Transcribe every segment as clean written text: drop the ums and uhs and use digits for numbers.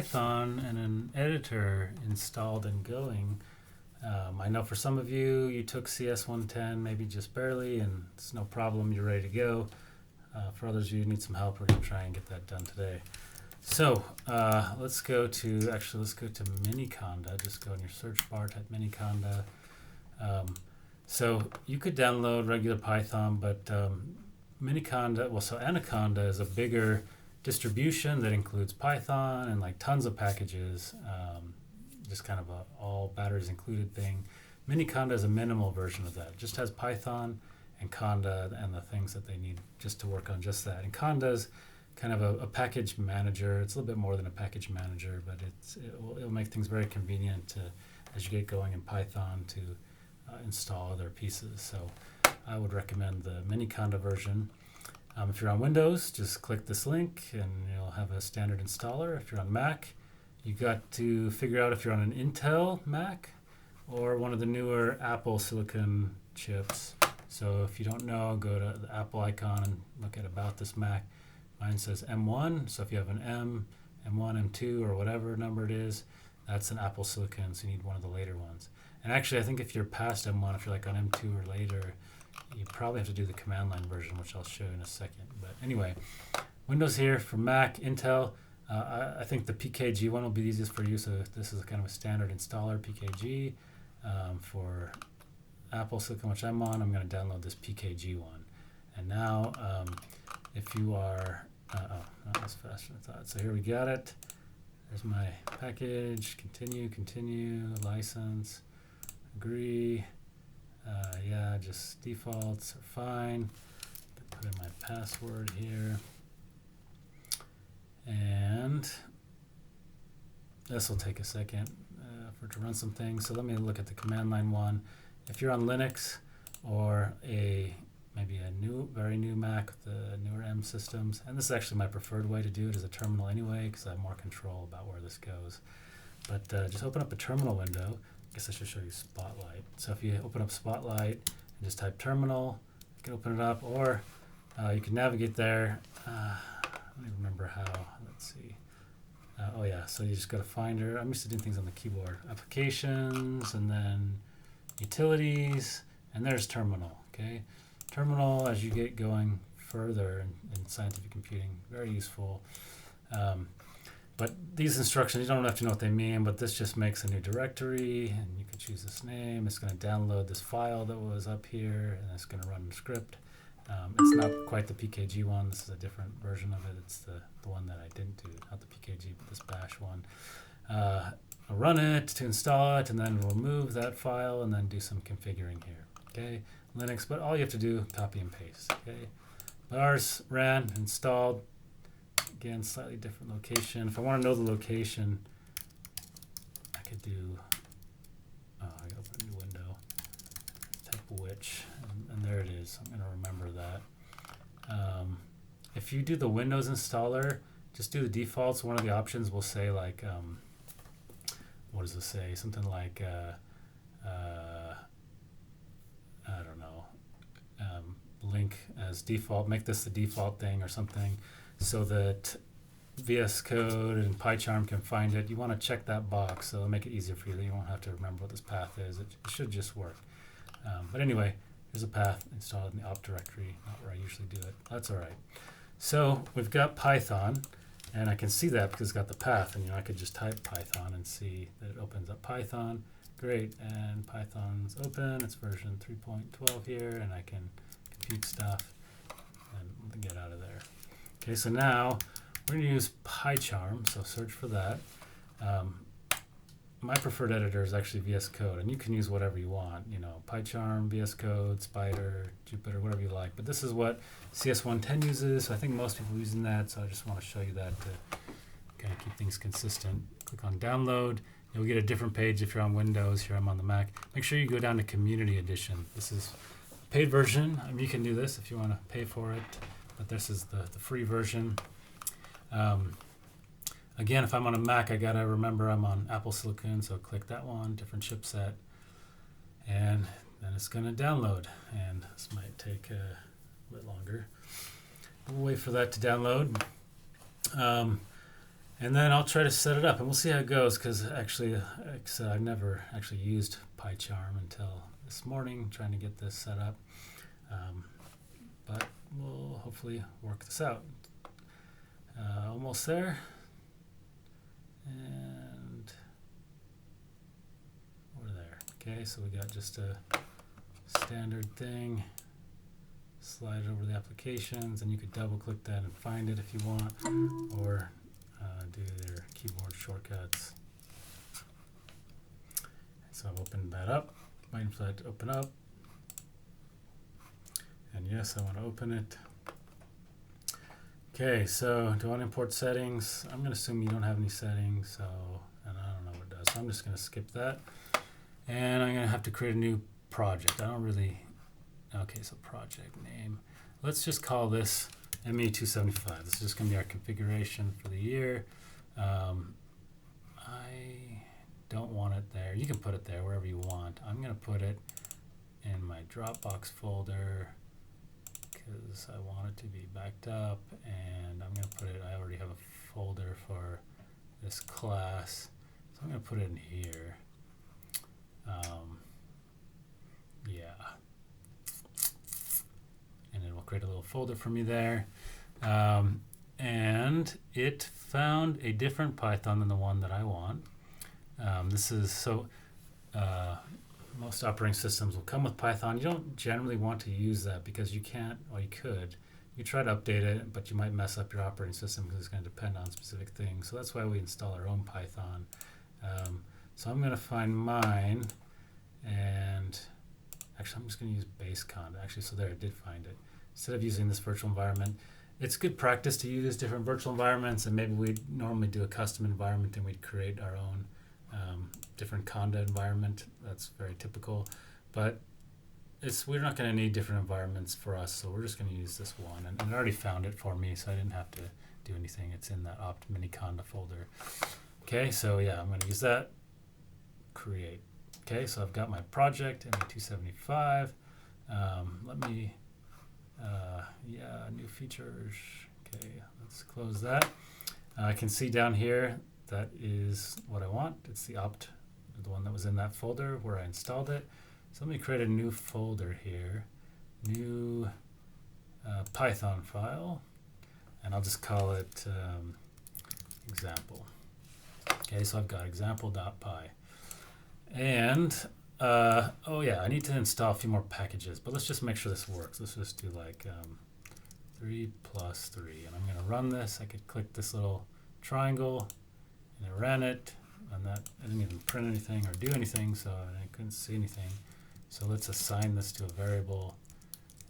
Python and an editor installed and going. I know for some of you, you took CS 110, maybe just barely, and it's no problem, you're ready to go. For others of you who need some help, we're going to try and get that done today. So let's go to Miniconda. Just go in your search bar, type Miniconda. So you could download regular Python, but Miniconda, so Anaconda is a bigger distribution that includes Python and like tons of packages, just kind of a all batteries included thing. Miniconda is a minimal version of that. It just has Python and Conda and the things that they need just to work on just that. And Conda is kind of a package manager. It's a little bit more than a package manager, but it'll make things very convenient to, as you get going in Python, to install other pieces. So I would recommend the Miniconda version. If you're on Windows, just click this link and you'll have a standard installer. If you're on Mac, you got to figure out if you're on an Intel Mac or one of the newer Apple silicon chips. So if you don't know, go to the Apple icon and look at About This Mac. Mine says M1, so if you have an M1, M2, or whatever number it is, that's an Apple silicon, so you need one of the later ones. And actually, I think if you're past M1, if you're like on M2 or later, you probably have to do the command line version, which I'll show you in a second. But anyway, Windows here for Mac, Intel. I think the PKG one will be the easiest for you. So this is kind of a standard installer, PKG. For Apple Silicon, which I'm on, I'm going to download this PKG one. And now, if you are, not as fast as I thought. So here we got it. There's my package. Continue, license, agree. Yeah, just defaults are fine. Put in my password here. And this will take a second for it to run some things. So let me look at the command line one. If you're on Linux or maybe a very new Mac with the newer M systems, and this is actually my preferred way to do it as a terminal anyway, because I have more control about where this goes. But just open up a terminal window. I guess I should show you Spotlight. So if you open up Spotlight and just type terminal, you can open it up, or you can navigate there. I don't even remember how. Let's see. Oh yeah, so you just go to Finder. I'm used to doing things on the keyboard. Applications, and then Utilities, and there's Terminal. Okay, Terminal, as you get going further in scientific computing, very useful. But these instructions, you don't have to know what they mean, but this just makes a new directory, and you can choose this name. It's going to download this file that was up here, and it's going to run the script. It's not quite the PKG one. This is a different version of it. It's the one that I didn't do, not the PKG, but this bash one. I'll run it to install it, and then we'll move that file and then do some configuring here. Okay, Linux, but all you have to do, copy and paste. Okay, ours ran, installed. Again, slightly different location. If I want to know the location, I could do, I gotta open a new window, type which, and there it is. I'm going to remember that. If you do the Windows installer, just do the defaults. One of the options will say like, what does it say? Something like, I don't know, link as default, make this the default thing or something, so that VS Code and PyCharm can find it. You want to check that box, so it'll make it easier for you. You won't have to remember what this path is. It should just work. But anyway, here's a path installed in the op directory, not where I usually do it. That's all right. So we've got Python, and I can see that because it's got the path, and I could just type Python and see that it opens up Python. Great, and Python's open. It's version 3.12 here, and I can compute stuff and get out of there. Okay, so now we're going to use PyCharm, so search for that. My preferred editor is actually VS Code, and you can use whatever you want, PyCharm, VS Code, Spider, Jupyter, whatever you like. But this is what CS110 uses, so I think most people are using that, so I just want to show you that to kind of keep things consistent. Click on Download. You'll get a different page if you're on Windows. Here I'm on the Mac. Make sure you go down to Community Edition. This is a paid version. You can do this if you want to pay for it, but this is the free version. Again, if I'm on a Mac, I got to remember I'm on Apple Silicon, so click that one, different chipset, and then it's going to download, and this might take a bit longer. We'll wait for that to download. And then I'll try to set it up, and we'll see how it goes, because actually, like I said, I've never actually used PyCharm until this morning, trying to get this set up. But we'll hopefully work this out. Almost there. And we're there. Okay, so we got just a standard thing. Slide it over the applications, and you could double click that and find it if you want, or do their keyboard shortcuts. So I've opened that up, waiting for that to open up. And yes, I want to open it. Okay, so do I want to import settings? I'm going to assume you don't have any settings, so, and I don't know what it does. So I'm just going to skip that. And I'm going to have to create a new project. I don't really, okay, so project name. Let's just call this ME275. This is just going to be our configuration for the year. I don't want it there. You can put it there wherever you want. I'm going to put it in my Dropbox folder because I want it to be backed up, and I'm going to put it, I already have a folder for this class, so I'm going to put it in here. Yeah. And it will create a little folder for me there. And it found a different Python than the one that I want. This is so most operating systems will come with Python. You don't generally want to use that because you can't, or you could. You try to update it, but you might mess up your operating system because it's going to depend on specific things. So that's why we install our own Python. So I'm going to find mine, and actually I'm just going to use baseconda. Actually, so there, I did find it. Instead of using this virtual environment, it's good practice to use different virtual environments, and maybe we'd normally do a custom environment and we'd create our own different conda environment. That's very typical, but we're not going to need different environments for us, so we're just going to use this one. And it already found it for me, so I didn't have to do anything. It's in that opt Miniconda folder. Okay, so yeah, I'm going to use that. Create. Okay, so I've got my project in 275. Let me, yeah, new features. Okay, let's close that. I can see down here that is what I want. It's the opt, the one that was in that folder where I installed it. So let me create a new folder here, new Python file, and I'll just call it example. Okay, so I've got example.py. And, oh yeah, I need to install a few more packages, but let's just make sure this works. Let's just do like 3 plus 3, and I'm going to run this. I could click this little triangle, and it ran it, and that I didn't even print anything or do anything, so I couldn't see anything. So let's assign this to a variable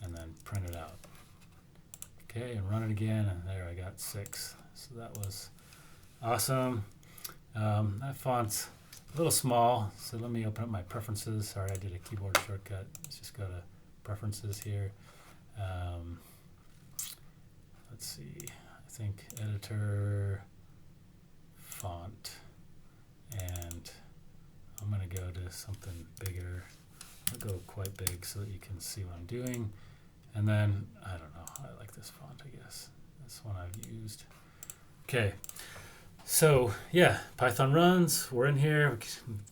and then print it out. Okay, and run it again, and there I got 6. So that was awesome. That font's a little small, so let me open up my preferences. Sorry, I did a keyboard shortcut. Let's just go to preferences here. Let's see, I think editor, font, and I'm going to go to something bigger. I'll go quite big so that you can see what I'm doing. And then, I don't know, I like this font, I guess. That's one I've used. Okay, so yeah, Python runs, we're in here,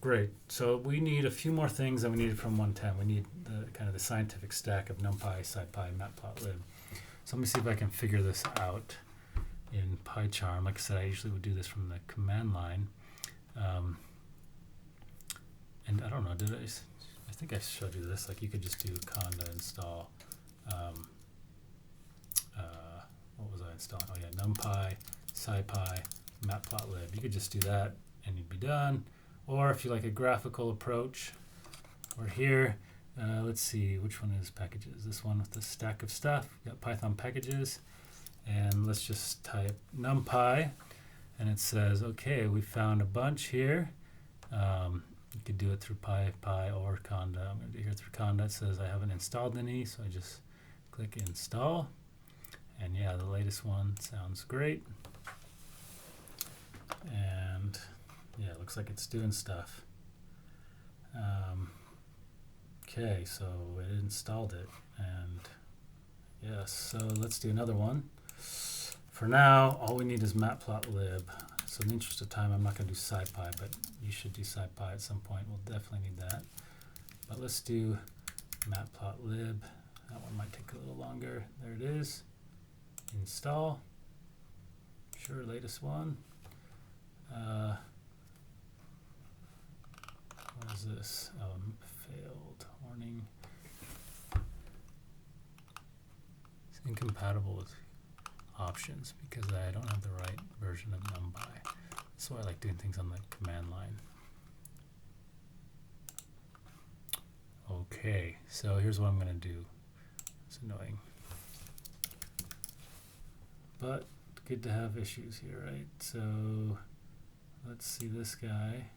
great. So we need a few more things than we needed from 110. We need the kind of the scientific stack of numpy, scipy, matplotlib. So let me see if I can figure this out in PyCharm. Like I said, I usually would do this from the command line. And I don't know, I think I showed you this, like you could just do conda install, what was I installing? Oh yeah, numpy, scipy, matplotlib. You could just do that and you'd be done. Or if you like a graphical approach, we're here. Let's see, which one is packages? This one with the stack of stuff. We've got Python packages. And let's just type numpy. And it says, okay, we found a bunch here. You could do it through py or conda. I'm going to do here through conda. It says I haven't installed any, so I just click install. And yeah, the latest one sounds great. And yeah, it looks like it's doing stuff. Okay, so it installed it. And yes, so let's do another one. For now, all we need is matplotlib. So in the interest of time, I'm not going to do scipy, but you should do scipy at some point. We'll definitely need that. But let's do matplotlib. That one might take a little longer. There it is. Install. Sure, latest one. What is this? Failed warning. It's incompatible with options because I don't have the right version of numpy. That's why I like doing things on the command line. Okay, so here's what I'm going to do. It's annoying. But good to have issues here, right? So let's see this guy.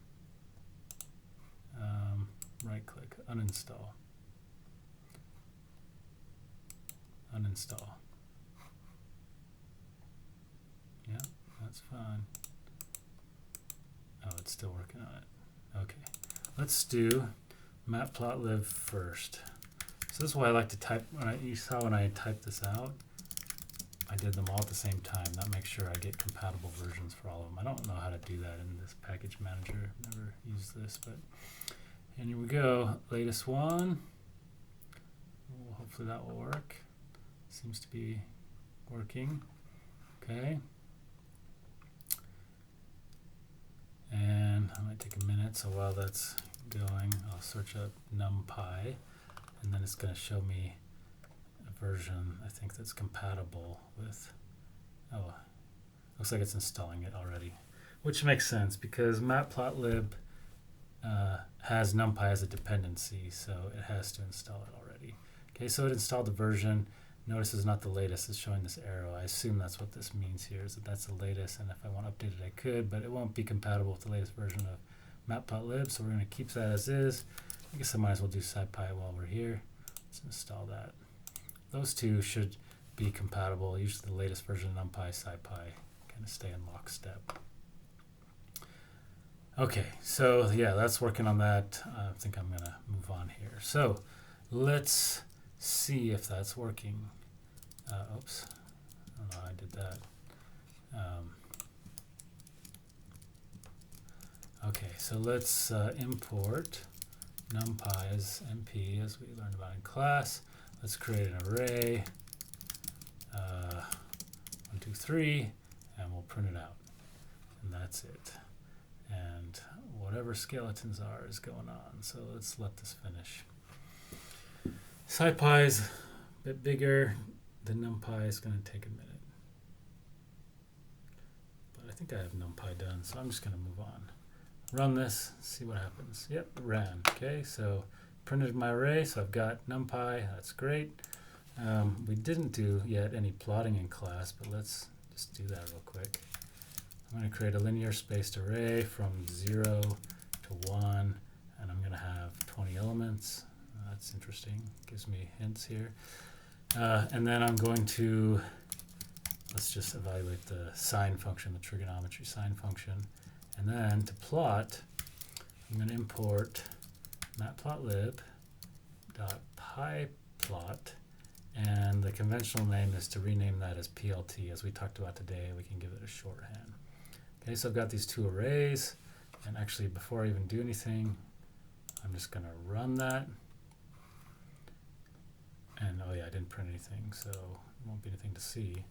Right click, uninstall. Uninstall. Yeah, that's fine. Oh, it's still working on it. Okay, let's do matplotlib first. So this is why I like to type. You saw when I typed this out, I did them all at the same time. That makes sure I get compatible versions for all of them. I don't know how to do that in this package manager. I've never used this, but and here we go. Latest one. Well, hopefully that will work. Seems to be working. Okay. And I might take a minute. So while that's going, I'll search up numpy, and then it's going to show me a version I think that's compatible with. Oh, looks like it's installing it already, which makes sense because matplotlib has numpy as a dependency, so it has to install it already. Okay, so it installed the version. Notice it's not the latest, it's showing this arrow. I assume that's what this means here, is that that's the latest, and if I want to update it, I could, but it won't be compatible with the latest version of matplotlib, so we're going to keep that as is. I guess I might as well do scipy while we're here. Let's install that. Those two should be compatible. Usually the latest version of numpy, scipy kind of stay in lockstep. Okay, so yeah, that's working on that. I think I'm going to move on here. So let's see if that's working. Oops, I don't know how I did that. Okay, so let's import numpy as np as we learned about in class. Let's create an array, 1, 2, 3, and we'll print it out. And that's it. And whatever skeletons are is going on. So let's let this finish. Scipy is a bit bigger than numpy. Is going to take a minute. But I think I have numpy done, so I'm just going to move on. Run this, see what happens. Yep, it ran. Okay, so printed my array, so I've got numpy. That's great. We didn't do yet any plotting in class, but let's just do that real quick. I'm going to create a linear spaced array from 0 to 1, and I'm going to have 20 elements. That's interesting. Gives me hints here. And then I'm going to, let's just evaluate the sine function, the trigonometry sine function. And then to plot, I'm going to import matplotlib.pyplot, and the conventional name is to rename that as PLT. As we talked about today, we can give it a shorthand. Okay, so I've got these two arrays, and actually before I even do anything, I'm just going to run that. And oh yeah, I didn't print anything, so there won't be anything to see.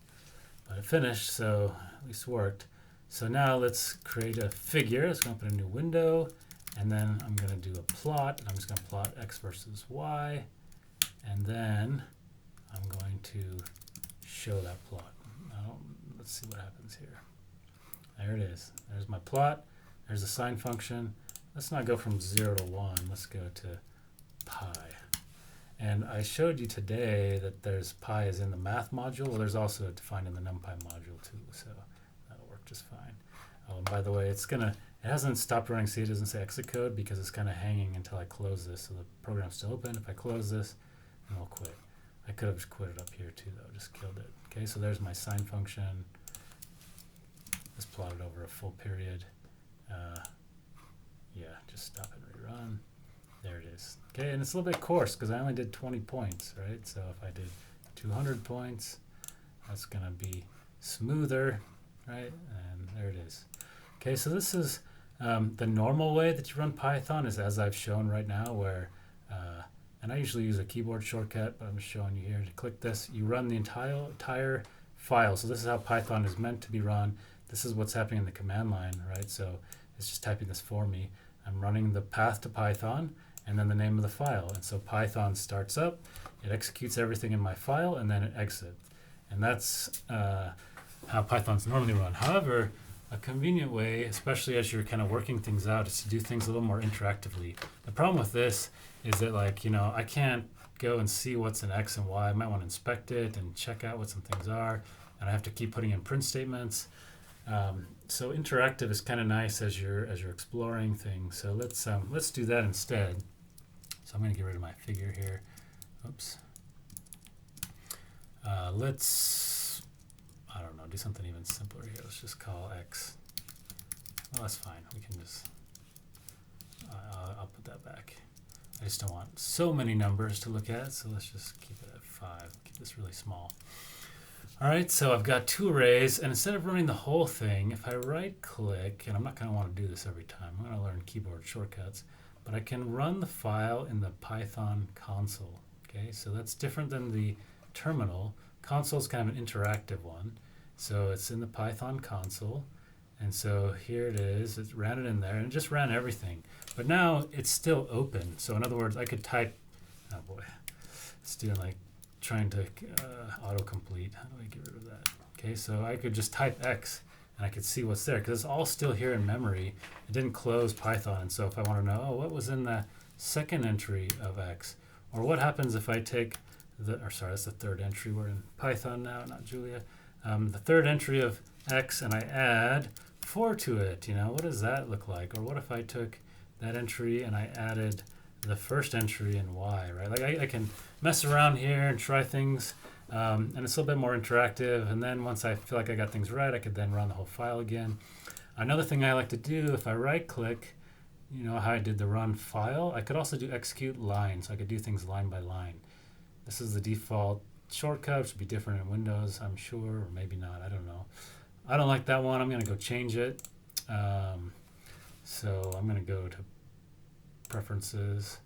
But it finished, so at least worked. So now let's create a figure. Let's open a new window, and then I'm going to do a plot. I'm just going to plot x versus y, and then I'm going to show that plot. Now, let's see what happens here. There it is. There's my plot. There's the sine function. Let's not go from 0 to 1. Let's go to pi. And I showed you today that there's pi is in the math module. Well, there's also defined in the numpy module too, so that'll work just fine. Oh, and by the way, it hasn't stopped running. See, it doesn't say exit code because it's kind of hanging until I close this. So the program's still open. If I close this, then I'll quit. I could have just quit it up here too, though. Just killed it. Okay, so there's my sine function. Let's plot it over a full period. Yeah, just stop and rerun. There it is. Okay, and it's a little bit coarse because I only did 20 points, right? So if I did 200 points, that's going to be smoother, right? And there it is. Okay, so this is the normal way that you run Python is as I've shown right now, where, and I usually use a keyboard shortcut, but I'm just showing you here. To click this, you run the entire file. So this is how Python is meant to be run. This is what's happening in the command line, right? So it's just typing this for me. I'm running the path to Python and then the name of the file. And so Python starts up, it executes everything in my file, and then it exits. And that's how Python's normally run. However, a convenient way, especially as you're kind of working things out, is to do things a little more interactively. The problem with this is that, like, you know, I can't go and see what's in X and Y. I might want to inspect it and check out what some things are, and I have to keep putting in print statements. So interactive is kind of nice as you're exploring things. So let's do that instead. So I'm going to get rid of my figure here. Oops. Let's, I don't know, do something even simpler here. Let's just call X. Well, that's fine. We can just, I'll put that back. I just don't want so many numbers to look at, so let's just keep it at 5. Keep this really small. All right, so I've got 2 arrays, and instead of running the whole thing, if I right-click, and I'm not going to want to do this every time, I'm going to learn keyboard shortcuts, but I can run the file in the Python console. Okay, so that's different than the terminal. Console is kind of an interactive one, so it's in the Python console, and so here it is. It ran it in there, and it just ran everything. But now it's still open. So in other words, I could type, oh boy, it's doing like trying to autocomplete. How do I get rid of that? Okay, so I could just type X and I could see what's there because it's all still here in memory. It didn't close Python. And so if I want to know, oh, what was in the second entry of X? Or what happens if I take that's the third entry. We're in Python now, not Julia. The third entry of X and I add 4 to it. You know, what does that look like? Or what if I took that entry and I added the first entry in Y, right? Like I can mess around here and try things, and it's a little bit more interactive. And then once I feel like I got things right, I could then run the whole file again. Another thing I like to do, if I right-click, you know how I did the run file, I could also do execute line, so I could do things line by line. This is the default shortcut, which would be different in Windows, I'm sure, or maybe not, I don't know. I don't like that one. I'm going to go change it. So I'm going to go to Preferences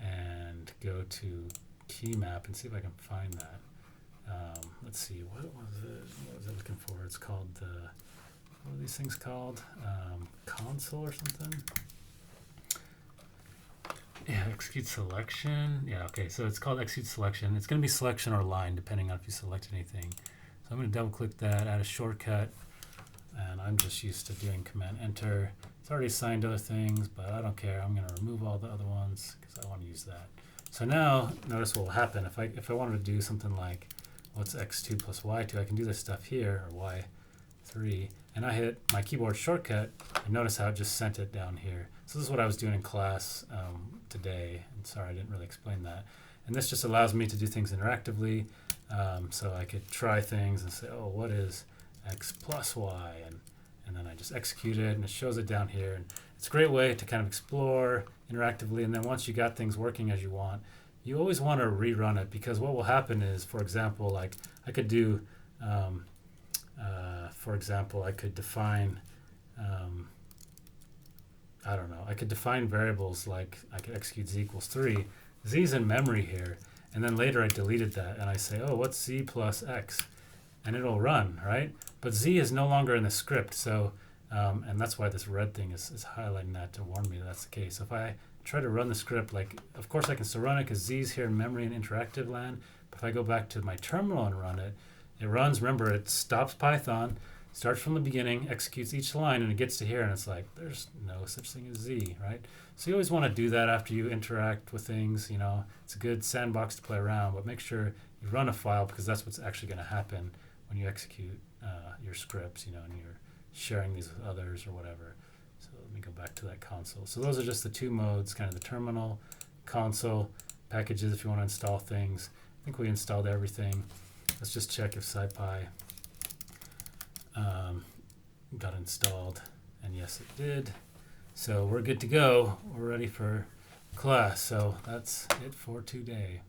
and go to Key Map and see if I can find that. Let's see, what was it looking for? It's called what are these things called? Console or something? Yeah, execute selection. Yeah, okay, so it's called execute selection. It's going to be selection or line, depending on if you select anything. So I'm going to double click that, add a shortcut, and I'm just used to doing Command Enter. It's already assigned other things, but I don't care. I'm going to remove all the other ones because I want to use that. So now, notice what will happen. If I wanted to do something like, what's x2 plus y2, I can do this stuff here, or y3, and I hit my keyboard shortcut, and notice how it just sent it down here. So this is what I was doing in class today, and sorry I didn't really explain that. And this just allows me to do things interactively, so I could try things and say, oh, what is x plus y, and then I just execute it, and it shows it down here. And it's a great way to kind of explore interactively, and then once you got things working as you want, you always want to rerun it, because what will happen is, for example, like I could do, for example, I could define, I don't know, I could define variables like I could execute z equals 3. Z's in memory here, and then later I deleted that, and I say, oh, what's z plus x? And it'll run, right? But z is no longer in the script, so, and that's why this red thing is highlighting that to warn me that's the case. So if I try to run the script, like, of course I can still run it because z's here in memory and interactive land, but if I go back to my terminal and run it, it runs, remember, it stops Python, starts from the beginning, executes each line, and it gets to here, and it's like, there's no such thing as z, right? So you always want to do that after you interact with things, you know. It's a good sandbox to play around, but make sure you run a file, because that's what's actually going to happen when you execute your scripts, you know, and you're sharing these with others or whatever. So let me go back to that console. So those are just the two modes, kind of the terminal, console, packages if you want to install things. I think we installed everything. Let's just check if scipy got installed, and yes it did. So we're good to go. We're ready for class. So that's it for today.